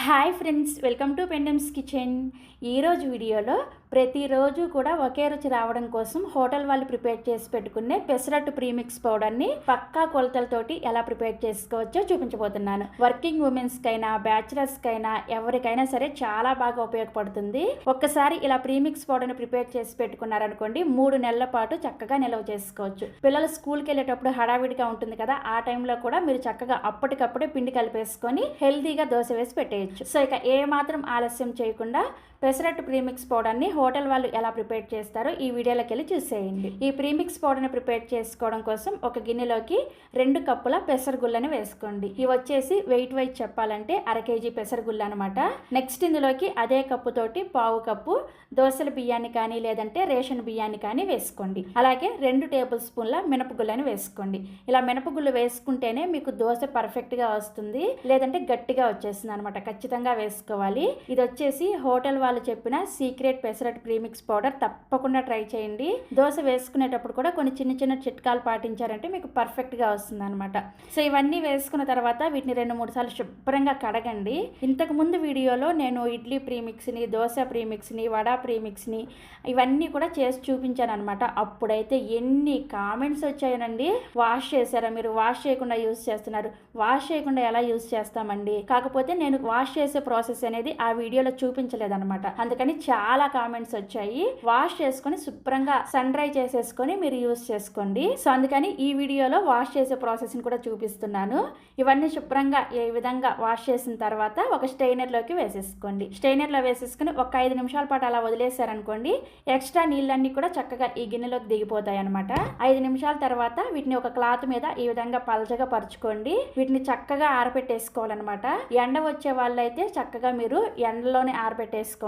Hi friends, welcome to పెండమ్స్ kitchen. ఈరోజు వీడియోలో ప్రతిరోజు కూడా ఒకే రుచి రావడం కోసం హోటల్ వాళ్ళు ప్రిపేర్ చేసి పెట్టుకునే పెసరట్టు ప్రీమిక్స్ పౌడర్ని పక్కా కొలతలతోటి ఎలా ప్రిపేర్ చేసుకోవచ్చో చూపించబోతున్నాను. వర్కింగ్ ఉమెన్స్కైనా బ్యాచిలర్స్కైనా ఎవరికైనా సరే చాలా బాగా ఉపయోగపడుతుంది. ఒక్కసారి ఇలా ప్రీమిక్స్ పౌడర్ని ప్రిపేర్ చేసి పెట్టుకున్నారనుకోండి, 3 నెలల పాటు చక్కగా నిల్వ చేసుకోవచ్చు. పిల్లలు స్కూల్కి వెళ్ళేటప్పుడు హడావిడిగా ఉంటుంది కదా, ఆ టైంలో కూడా మీరు చక్కగా అప్పటికప్పుడే పిండి కలిపేసుకొని హెల్తీగా దోశ వేసి పెట్టేయచ్చు. సో ఇక ఏ మాత్రం ఆలస్యం చేయకుండా పెసరట్టు ప్రీమిక్స్ పౌడర్ని హోటల్ వాళ్ళు ఎలా ప్రిపేర్ చేస్తారో ఈ వీడియోలోకి వెళ్ళి చూసేయండి. ఈ ప్రీమిక్స్ పౌడర్ని ప్రిపేర్ చేసుకోవడం కోసం ఒక గిన్నెలోకి 2 కప్పుల పెసరగుళ్ళని వేసుకోండి. ఇవి వచ్చేసి వెయిట్ వైజ్ చెప్పాలంటే 1/2 కేజీ పెసరగుళ్ళు అనమాట. నెక్స్ట్ ఇందులోకి అదే కప్పు తోటి 1/2 కప్పు దోసల బియ్యాన్ని కానీ లేదంటే రేషన్ బియ్యాన్ని కానీ వేసుకోండి. అలాగే 2 టేబుల్ స్పూన్ల మినపగుళ్ళని వేసుకోండి. ఇలా మినపగుళ్ళు వేసుకుంటేనే మీకు దోశ పర్ఫెక్ట్గా వస్తుంది, లేదంటే గట్టిగా వచ్చేస్తుంది అనమాట. ఖచ్చితంగా వేసుకోవాలి. ఇది వచ్చేసి హోటల్ వాళ్ళు చెప్పిన సీక్రెట్ పెసరట్ ప్రీమిక్స్ పౌడర్. తప్పకుండా ట్రై చేయండి. దోశ వేసుకునేటప్పుడు కూడా కొన్ని చిన్న చిన్న చిట్కాలు పాటించారంటే మీకు పర్ఫెక్ట్గా వస్తుంది అనమాట. సో ఇవన్నీ వేసుకున్న తర్వాత వీటిని 2-3 సార్లు శుభ్రంగా కడగండి. ఇంతకు ముందు వీడియోలో నేను ఇడ్లీ ప్రీమిక్స్ని, దోశ ప్రీమిక్స్ని, వడ ప్రీమిక్స్ని ఇవన్నీ కూడా చేసి చూపించాను అనమాట. అప్పుడైతే ఎన్ని కామెంట్స్ వచ్చాయనండి. వాష్ చేశారా మీరు? వాష్ చేయకుండా యూజ్ చేస్తున్నారు. వాష్ చేయకుండా ఎలా యూజ్ చేస్తామండి? కాకపోతే నేను వాష్ చేసే ప్రాసెస్ అనేది ఆ వీడియోలో చూపించలేదన్నమాట. అందుకని చాలా కామెంట్స్ వచ్చాయి. వాష్ చేసుకొని శుభ్రంగా సన్ డ్రై చేసేసుకొని మీరు యూజ్ చేసుకోండి. సో అందుకని ఈ వీడియోలో వాష్ చేసే ప్రాసెస్ ని కూడా చూపిస్తున్నాను. ఇవన్నీ శుభ్రంగా ఏ విధంగా వాష్ చేసిన తర్వాత ఒక స్టెయినర్లోకి వేసేసుకోండి. స్టెయినర్లో వేసేసుకుని ఒక 5 నిమిషాల పాటు అలా వదిలేశారనుకోండి, ఎక్స్ట్రా నీళ్ళన్నీ కూడా చక్కగా ఈ గిన్నెలోకి దిగిపోతాయి అనమాట. 5 నిమిషాల తర్వాత వీటిని ఒక క్లాత్ మీద ఈ విధంగా పలచగా పరుచుకోండి. వీటిని చక్కగా ఆరబెట్టేసుకోవాలన్నమాట. ఎండ వచ్చే వాళ్ళైతే చక్కగా మీరు ఎండలోనే ఆరబెట్టేసుకోండి.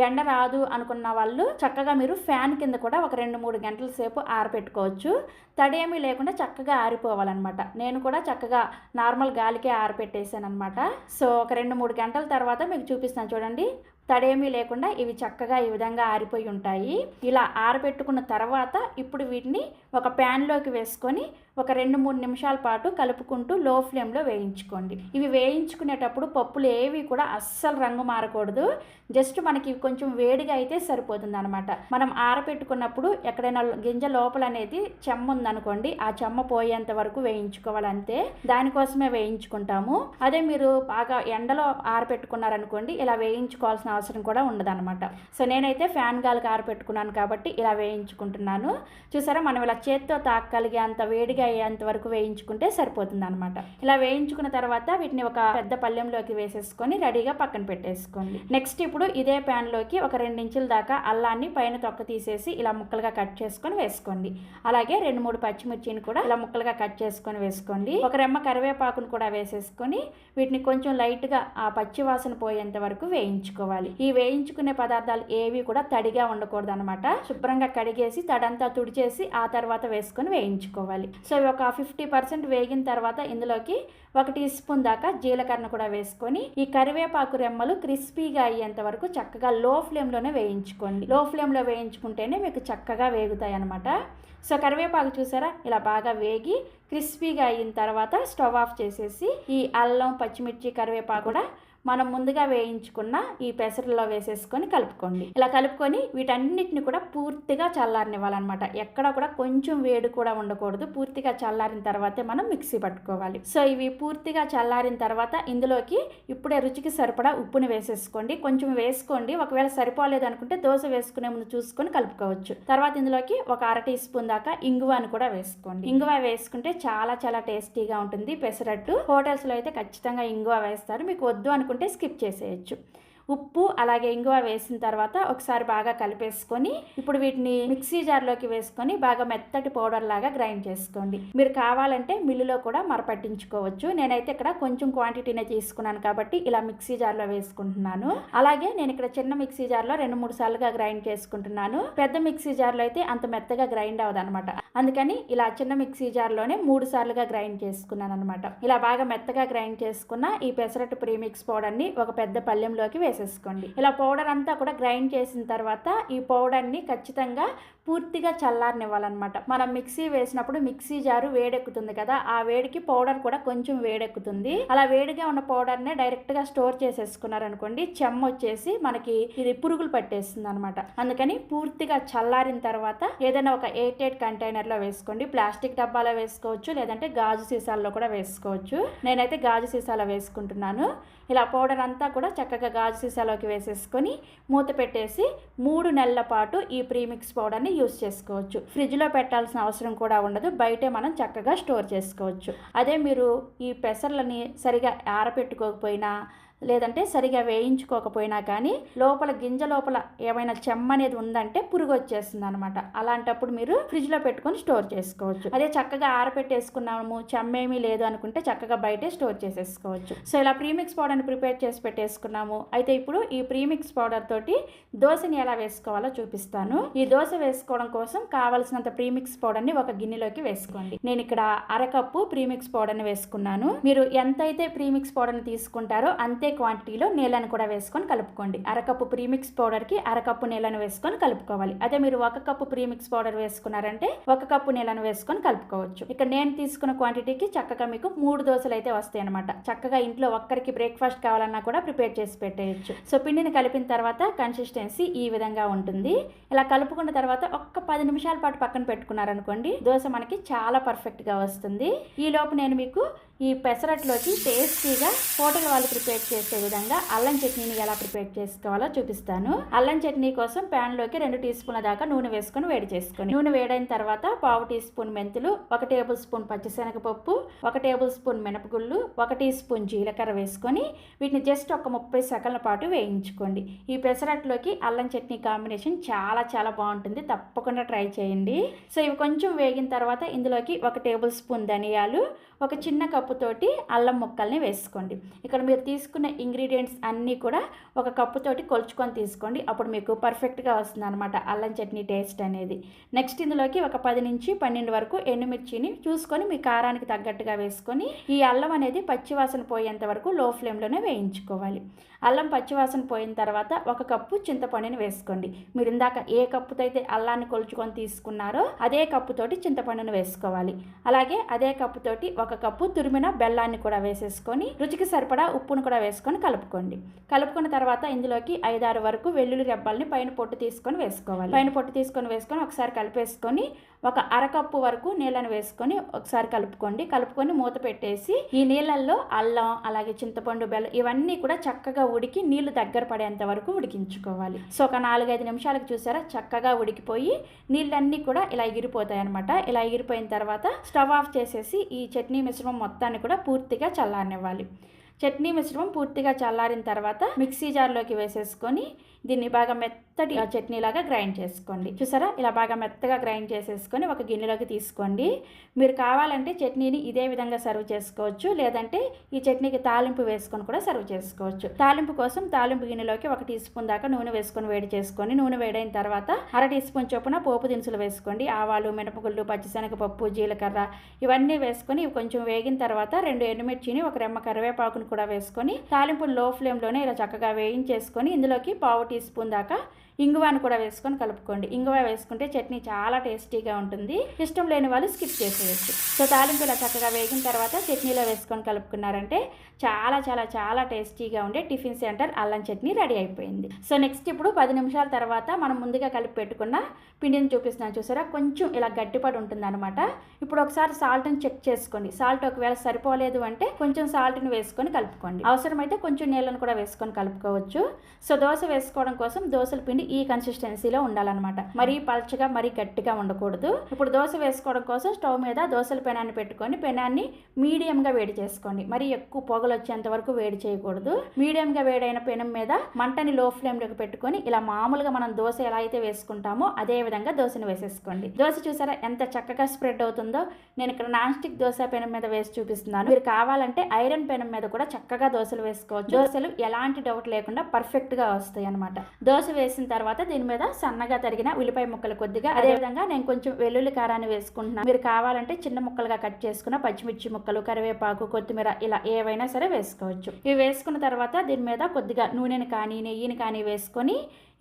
ఎండ రాదు అనుకున్న వాళ్ళు చక్కగా మీరు ఫ్యాన్ కింద కూడా ఒక 2-3 గంటల సేపు ఆరబెట్టుకోవచ్చు. తడేమీ లేకుండా చక్కగా ఆరిపోవాలన్నమాట. నేను కూడా చక్కగా నార్మల్ గాలికే ఆరబెట్టేసాను అనమాట. సో ఒక 2-3 గంటల తర్వాత మీకు చూపిస్తాను చూడండి. తడేమీ లేకుండా ఇవి చక్కగా ఈ విధంగా ఆరిపోయి ఉంటాయి. ఇలా ఆరబెట్టుకున్న తర్వాత ఇప్పుడు వీటిని ఒక ప్యాన్లోకి వేసుకొని ఒక 2-3 నిమిషాల పాటు కలుపుకుంటూ లో ఫ్లేమ్లో వేయించుకోండి. ఇవి వేయించుకునేటప్పుడు పప్పులు ఏవి కూడా అస్సలు రంగు మారకూడదు. జస్ట్ మనకి కొంచెం వేడిగా అయితే సరిపోతుంది అనమాట. మనం ఆరబెట్టుకున్నప్పుడు ఎక్కడైనా గింజ లోపల అనేది చెమ్మ ఉందనుకోండి, ఆ చెమ్మ పోయేంత వరకు వేయించుకోవాలి అంతే. దానికోసమే వేయించుకుంటాము. అదే మీరు బాగా ఎండలో ఆరబెట్టుకున్నారనుకోండి, ఇలా వేయించుకోవాల్సిన అవసరం కూడా ఉండదన్నమాట. సో నేనైతే ఫ్యాన్ గాలికి ఆరబెట్టుకున్నాను కాబట్టి ఇలా వేయించుకుంటున్నాను. చూసారా, మనం ఇలా చేత్తో తాకగలిగే అంత వేడిగా అయ్యేంత వరకు వేయించుకుంటే సరిపోతుంది అనమాట. ఇలా వేయించుకున్న తర్వాత వీటిని ఒక పెద్ద పళ్ళెంలోకి వేసేసుకొని రెడీగా పక్కన పెట్టేసుకోండి. నెక్స్ట్ ఇప్పుడు ఇదే ప్యాన్ లోకి ఒక 2 ఇంచుల దాకా అల్లాన్ని పైన తొక్క తీసేసి ఇలా ముక్కలుగా కట్ చేసుకొని వేసుకోండి. అలాగే 2-3 పచ్చిమిర్చిని కూడా ఇలా ముక్కలుగా కట్ చేసుకొని వేసుకోండి. ఒక రెమ్మ కరివేపాకును కూడా వేసేసుకొని వీటిని కొంచెం లైట్ గా ఆ పచ్చి వాసన పోయేంత వరకు వేయించుకోవాలి. ఈ వేయించుకునే పదార్థాలు ఏవి కూడా తడిగా ఉండకూడదు అనమాట. శుభ్రంగా కడిగేసి తడంతా తుడిచేసి ఆ తర్వాత వేసుకొని వేయించుకోవాలి. సో ఇవి ఒక 50% వేగిన తర్వాత ఇందులోకి 1 టీ స్పూన్ దాకా జీలకర్ర కూడా వేసుకొని ఈ కరివేపాకు రెమ్మలు క్రిస్పీగా అయ్యేంత వరకు చక్కగా లో ఫ్లేమ్లోనే వేయించుకోండి. లో ఫ్లేమ్లో వేయించుకుంటేనే మీకు చక్కగా వేగుతాయి అనమాట. సో కరివేపాకు చూసారా, ఇలా బాగా వేగి క్రిస్పీగా అయిన తర్వాత స్టవ్ ఆఫ్ చేసేసి ఈ అల్లం, పచ్చిమిర్చి, కరివేపాకు కూడా మనం ముందుగా వేయించుకున్న ఈ పెసరలో వేసేసుకొని కలుపుకోండి. ఇలా కలుపుకొని వీటన్నిటిని కూడా పూర్తిగా చల్లారనివ్వాలన్నమాట. ఎక్కడ కూడా కొంచెం వేడి కూడా ఉండకూడదు. పూర్తిగా చల్లారిన తర్వాతే మనం మిక్సీ పట్టుకోవాలి. సో ఇవి పూర్తిగా చల్లారిన తర్వాత ఇందులోకి ఇప్పుడే రుచికి సరిపడా ఉప్పుని వేసేసుకోండి. కొంచెం వేసుకోండి. ఒకవేళ సరిపోలేదు అనుకుంటే దోశ వేసుకునే ముందు చూసుకొని కలుపుకోవచ్చు. తర్వాత ఇందులోకి ఒక 1/2 టీ స్పూన్ దాకా ఇంగువను కూడా వేసుకోండి. ఇంగువ వేసుకుంటే చాలా చాలా టేస్టీగా ఉంటుంది పెసరట్టు. హోటల్స్లో అయితే ఖచ్చితంగా ఇంగువ వేస్తారు. మీకు వద్దు అనుకుంటే స్కిప్ చేసేయచ్చు. ఉప్పు అలాగే ఇంగువ వేసిన తర్వాత ఒకసారి బాగా కలిపేసుకొని ఇప్పుడు వీటిని మిక్సీ జార్లోకి వేసుకొని బాగా మెత్తటి పౌడర్ లాగా గ్రైండ్ చేసుకోండి. మీరు కావాలంటే మిల్లులో కూడా మరపట్టించుకోవచ్చు. నేనైతే ఇక్కడ కొంచెం క్వాంటిటీనే తీసుకున్నాను కాబట్టి ఇలా మిక్సీ జార్లో వేసుకుంటున్నాను. అలాగే నేను ఇక్కడ చిన్న మిక్సీ జార్లో 2-3 సార్లుగా గ్రైండ్ చేసుకుంటున్నాను. పెద్ద మిక్సీ జార్లో అయితే అంత మెత్తగా గ్రైండ్ అవ్వదు అనమాట. అందుకని ఇలా చిన్న మిక్సీ జార్లోనే 3 సార్లుగా గ్రైండ్ చేసుకున్నాను అనమాట. ఇలా బాగా మెత్తగా గ్రైండ్ చేసుకున్న ఈ పెసరట్టు ప్రీమిక్స్ పౌడర్ని ఒక పెద్ద పళ్ళెంలోకి వేసి వేసేసుకోండి. ఇలా పౌడర్ అంతా కూడా గ్రైండ్ చేసిన తర్వాత ఈ పౌడర్ని ఖచ్చితంగా పూర్తిగా చల్లారనివ్వాలన్నమాట. మనం మిక్సీ వేసినప్పుడు మిక్సీ జారు వేడెక్కుతుంది కదా, ఆ వేడికి పౌడర్ కూడా కొంచెం వేడెక్కుతుంది. అలా వేడిగా ఉన్న పౌడర్నే డైరెక్ట్గా స్టోర్ చేసేసుకున్నారనుకోండి, చెమ్మ వచ్చేసి మనకి ఇది పురుగులు పట్టేస్తుంది అనమాట. అందుకని పూర్తిగా చల్లారిన తర్వాత ఏదైనా ఒక ఎయిర్ టైట్ కంటైనర్లో వేసుకోండి. ప్లాస్టిక్ డబ్బాలో వేసుకోవచ్చు, లేదంటే గాజు సీసాల్లో కూడా వేసుకోవచ్చు. నేనైతే గాజు సీసాలో వేసుకుంటున్నాను. ఇలా పౌడర్ అంతా కూడా చక్కగా గాజు సీసాలోకి వేసేసుకొని మూత పెట్టేసి 3 నెలల పాటు ఈ ప్రీమిక్స్ పౌడర్ని యూస్ చేసుకోవచ్చు. ఫ్రిడ్జ్లో పెట్టాల్సిన అవసరం కూడా ఉండదు, బయటే మనం చక్కగా స్టోర్ చేసుకోవచ్చు. అదే మీరు ఈ పెసర్లని సరిగా ఆరబెట్టుకోకపోయినా లేదంటే సరిగా వేయించుకోకపోయినా కానీ లోపల గింజ లోపల ఏమైనా చెమ్మ అనేది ఉందంటే పురుగు వచ్చేస్తుంది అనమాట. అలాంటప్పుడు మీరు ఫ్రిడ్జ్లో పెట్టుకొని స్టోర్ చేసుకోవచ్చు. అదే చక్కగా ఆరబెట్టేసుకున్నాము, చెమ్మేమీ లేదు అనుకుంటే చక్కగా బయటే స్టోర్ చేసేసుకోవచ్చు. సో ఇలా ప్రీమిక్స్ పౌడర్ని ప్రిపేర్ చేసి పెట్టేసుకున్నాము. అయితే ఇప్పుడు ఈ ప్రీమిక్స్ పౌడర్ తోటి దోశని ఎలా వేసుకోవాలో చూపిస్తాను. ఈ దోశ వేసుకోవడం కోసం కావలసినంత ప్రీమిక్స్ పౌడర్ని ఒక గిన్నెలోకి వేసుకోండి. నేను ఇక్కడ అరకప్పు ప్రీమిక్స్ పౌడర్ని వేసుకున్నాను. మీరు ఎంతైతే ప్రీమిక్స్ పౌడర్ని తీసుకుంటారో అంతే క్వాంటిటీలో నీళ్ళను కూడా వేసుకొని కలుపుకోండి. అరకప్పు ప్రీమిక్స్ పౌడర్కి అరకప్పు నీళ్ళను వేసుకొని కలుపుకోవాలి. అదే మీరు 1 కప్పు ప్రీమిక్స్ పౌడర్ వేసుకున్నారంటే 1 కప్పు నీళ్ళను వేసుకొని కలుపుకోవచ్చు. ఇక్కడ నేను తీసుకున్న క్వాంటిటీకి చక్కగా మీకు 3 దోశలు అయితే వస్తాయి అనమాట. చక్కగా ఇంట్లో ఒక్కరికి బ్రేక్ఫాస్ట్ కావాలన్నా కూడా ప్రిపేర్ చేసి పెట్టేయచ్చు. సో పిండిని కలిపిన తర్వాత కన్సిస్టెన్సీ ఈ విధంగా ఉంటుంది. ఇలా కలుపుకున్న తర్వాత ఒక్క 10 నిమిషాల పాటు పక్కన పెట్టుకున్నారనుకోండి, దోశ మనకి చాలా పర్ఫెక్ట్గా వస్తుంది. ఈ లోపు నేను మీకు ఈ పెసరట్లోకి టేస్టీగా హోటల్ వాళ్ళు ప్రిపేర్ చేసే విధంగా అల్లం చట్నీని ఎలా ప్రిపేర్ చేసుకోవాలో చూపిస్తాను. అల్లం చట్నీ కోసం ప్యాన్లోకి 2 టీ స్పూన్ల దాకా నూనె వేసుకొని వేడి చేసుకొని, నూనె వేడైన తర్వాత 1/2 టీ స్పూన్ మెంతులు, 1 టేబుల్ స్పూన్ పచ్చిశనగపప్పు, 1 టేబుల్ స్పూన్ మినపగుళ్ళు, 1 టీ స్పూన్ జీలకర్ర వేసుకొని వీటిని జస్ట్ ఒక 30 సెకండ్ల పాటు వేయించుకోండి. ఈ పెసరట్లోకి అల్లం చట్నీ కాంబినేషన్ చాలా చాలా బాగుంటుంది, తప్పకుండా ట్రై చేయండి. సో ఇవి కొంచెం వేగిన తర్వాత ఇందులోకి 1 టేబుల్ స్పూన్ ధనియాలు, ఒక చిన్న కప్పుతోటి అల్లం ముక్కల్ని వేసుకోండి. ఇక్కడ మీరు తీసుకున్న ఇంగ్రీడియంట్స్ అన్నీ కూడా 1 కప్పుతోటి కొలుచుకొని తీసుకోండి. అప్పుడు మీకు పర్ఫెక్ట్గా వస్తుంది అనమాట అల్లం చట్నీ టేస్ట్ అనేది. నెక్స్ట్ ఇందులోకి ఒక 10 నుంచి 12 వరకు ఎండుమిర్చిని చూసుకొని మీ కారానికి తగ్గట్టుగా వేసుకొని ఈ అల్లం అనేది పచ్చివాసన పోయేంత వరకు లో ఫ్లేమ్లోనే వేయించుకోవాలి. అల్లం పచ్చివాసన పోయిన తర్వాత 1 కప్పు చింతపండుని వేసుకోండి. మీరు ఇందాక ఏ కప్పుతో అయితే అల్లాన్ని కొలుచుకొని తీసుకున్నారో అదే కప్పుతోటి చింతపండుని వేసుకోవాలి. అలాగే అదే కప్పుతోటి 1 కప్పు తురిమిన బెల్లాన్ని కూడా వేసేసుకొని రుచికి సరిపడా ఉప్పును కూడా వేసుకొని కలుపుకోండి. కలుపుకున్న తర్వాత ఇందులోకి 5-6 వరకు వెల్లుల్లి రెబ్బల్ని పైన పొట్టు తీసుకొని వేసుకోవాలి. పైన పొట్టు తీసుకొని వేసుకొని ఒకసారి కలిపేసుకొని 1 అరకప్పు వరకు నీళ్ళని వేసుకొని ఒకసారి కలుపుకొని మూత పెట్టేసి ఈ నీళ్ళల్లో అల్లం అలాగే చింతపండు బెల్లం ఇవన్నీ కూడా చక్కగా ఉడికి నీళ్లు దగ్గర పడేంత వరకు ఉడికించుకోవాలి. సో ఒక 4-5 నిమిషాలకు చూసారా చక్కగా ఉడికిపోయి నీళ్ళన్నీ కూడా ఇలా ఎగిరిపోతాయి అనమాట. ఇలా ఎగిరిపోయిన తర్వాత స్టవ్ ఆఫ్ చేసేసి ఈ చట్నీ మిశ్రమం మొత్తాన్ని కూడా పూర్తిగా చల్లారనివ్వాలి. చట్నీ మిశ్రమం పూర్తిగా చల్లారిన తర్వాత మిక్సీ జార్లోకి వేసేసుకొని దీన్ని బాగా మెత్తటి చట్నీలాగా గ్రైండ్ చేసుకోండి. చూసారా ఇలా బాగా మెత్తగా గ్రైండ్ చేసేసుకొని ఒక గిన్నెలోకి తీసుకోండి. మీరు కావాలంటే చట్నీని ఇదే విధంగా సర్వ్ చేసుకోవచ్చు, లేదంటే ఈ చట్నీకి తాలింపు వేసుకొని కూడా సర్వ్ చేసుకోవచ్చు. తాలింపు కోసం తాలింపు గిన్నెలోకి 1 టీ స్పూన్ దాకా నూనె వేసుకొని వేడి చేసుకొని నూనె వేడైన తర్వాత 1/2 టీ స్పూన్ చొప్పున పోపు దినుసులు వేసుకోండి. ఆవాలు, మినపగుళ్ళు, పచ్చిశనగపప్పు, జీలకర్ర ఇవన్నీ వేసుకొని ఇవి కొంచెం వేగిన తర్వాత 2 ఎండుమిర్చిని, 1 రెమ్మ కరివేపాకును కూడా వేసుకొని తాలింపును లో ఫ్లేమ్లోనే ఇలా చక్కగా వేయించేసుకొని ఇందులోకి 1/2 టీ స్పూన్ దాకా ఇంగువాను కూడా వేసుకొని కలుపుకోండి. ఇంగువ వేసుకుంటే చట్నీ చాలా టేస్టీగా ఉంటుంది. ఇష్టం లేని వాళ్ళు స్కిప్ చేసేయచ్చు. సో తాలింపు ఇలా చక్కగా వేగిన తర్వాత చట్నీలో వేసుకొని కలుపుకున్నారంటే చాలా చాలా చాలా టేస్టీగా ఉండే టిఫిన్ సెంటర్ అల్లం చట్నీ రెడీ అయిపోయింది. సో నెక్స్ట్ ఇప్పుడు 10 నిమిషాల తర్వాత మనం ముందుగా కలిపి పెట్టుకున్న పిండిని చూపిస్తున్నాను. చూసారా కొంచెం ఇలా గట్టిపడి ఉంటుంది అనమాట. ఇప్పుడు ఒకసారి సాల్ట్ని చెక్ చేసుకోండి. సాల్ట్ ఒకవేళ సరిపోలేదు అంటే కొంచెం సాల్ట్ని వేసుకొని కలుపుకోండి. అవసరమైతే కొంచెం నీళ్ళను కూడా వేసుకొని కలుపుకోవచ్చు. సో దోశ వేసుకోవడం కోసం దోశల పిండి ఈ కన్సిస్టెన్సీలో ఉండాలన్నమాట. మరీ పల్చగా మరీ గట్టిగా ఉండకూడదు. ఇప్పుడు దోశ వేసుకోవడం కోసం స్టవ్ మీద దోశల పెనాన్ని పెట్టుకొని పెనాన్ని మీడియంగా వేడి చేసుకోండి. మరీ ఎక్కువ పొగలు వచ్చేంత వరకు వేడి చేయకూడదు. మీడియంగా వేడైన పెనం మీద మంటని లో ఫ్లేమ్లోకి పెట్టుకొని ఇలా మామూలుగా మనం దోశ ఎలా అయితే వేసుకుంటామో అదే విధంగా దోశను వేసేసుకోండి. దోశ చూసారా ఎంత చక్కగా స్ప్రెడ్ అవుతుందో. నేను ఇక్కడ నాన్ స్టిక్ దోశ పెనం మీద వేసి చూపిస్తున్నాను. మీరు కావాలంటే ఐరన్ పెనం మీద కూడా చక్కగా దోశలు వేసుకోవచ్చు. దోశలు ఎలాంటి డౌట్ లేకుండా పర్ఫెక్ట్గా వస్తాయి అనమాట. దోశ వేసిన తర్వాత దీని మీద సన్నగా తరిగిన ఉల్లిపాయ ముక్కలు కొద్దిగా, అదేవిధంగా నేను కొంచెం వెల్లుల్లి కారాన్ని వేసుకుంటున్నాను. మీరు కావాలంటే చిన్న ముక్కలుగా కట్ చేసుకున్న పచ్చిమిర్చి ముక్కలు, కరివేపాకు, కొత్తిమీర ఇలా ఏవైనా సరే వేసుకోవచ్చు. ఇవి వేసుకున్న తర్వాత దీని మీద కొద్దిగా నూనెని కానీ నెయ్యిని కానీ వేసుకొని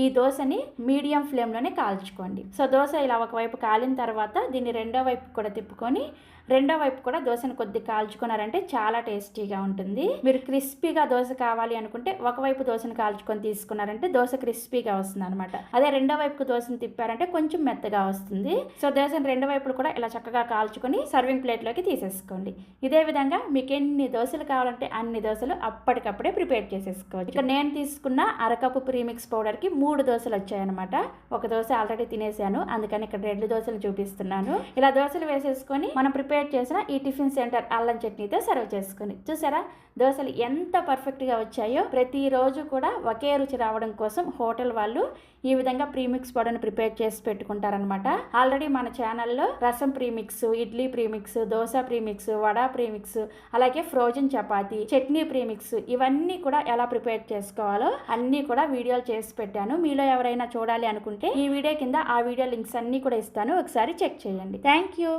ఈ దోశని మీడియం ఫ్లేమ్లోనే కాల్చుకోండి. సో దోశ ఇలా ఒకవైపు కాలిన తర్వాత దీన్ని రెండో వైపు కూడా తిప్పుకొని రెండో వైపు కూడా దోశను కొద్దిగా కాల్చుకున్నారంటే చాలా టేస్టీగా ఉంటుంది. మీరు క్రిస్పీగా దోశ కావాలి అనుకుంటే ఒకవైపు దోశను కాల్చుకొని తీసుకున్నారంటే దోశ క్రిస్పీగా వస్తుంది అనమాట. అదే రెండో వైపుకు దోశను తిప్పారంటే కొంచెం మెత్తగా వస్తుంది. సో దోశను రెండు వైపులు కూడా ఇలా చక్కగా కాల్చుకొని సర్వింగ్ ప్లేట్లోకి తీసేసుకోండి. ఇదే విధంగా మీకు ఎన్ని దోశలు కావాలంటే అన్ని దోశలు అప్పటికప్పుడే ప్రిపేర్ చేసేసుకోవచ్చు. ఇక్కడ నేను తీసుకున్న అరకప్పు ప్రీమిక్స్ పౌడర్కి 3 దోశలు వచ్చాయన్నమాట. ఒక దోశ ఆల్రెడీ తినేసాను, అందుకని ఇక్కడ 2 దోశలు చూపిస్తున్నాను. ఇలా దోశలు వేసేసుకొని మనం ప్రిపేర్ చేసిన ఈ టిఫిన్ సెంటర్ అల్లం చట్నీతో సర్వ్ చేసుకొని చూసారా దోశలు ఎంత పర్ఫెక్ట్గా వచ్చాయో. ప్రతిరోజు కూడా ఒకే రుచి రావడం కోసం హోటల్ వాళ్ళు ఈ విధంగా ప్రీమిక్స్ పౌడర్ని ప్రిపేర్ చేసి పెట్టుకుంటారనమాట. ఆల్రెడీ మన ఛానల్లో రసం premix, idli premix, dosa premix, vada premix, అలాగే ఫ్రోజన్ చపాతీ, చట్నీ ప్రీమిక్స్ ఇవన్నీ కూడా ఎలా ప్రిపేర్ చేసుకోవాలో అన్నీ కూడా వీడియోలు చేసి పెట్టాను. మీలో ఎవరైనా చూడాలి అనుకుంటే ఈ వీడియో కింద ఆ వీడియో లింక్స్ అన్నీ కూడా ఇస్తాను, ఒకసారి చెక్ చేయండి. Thank you.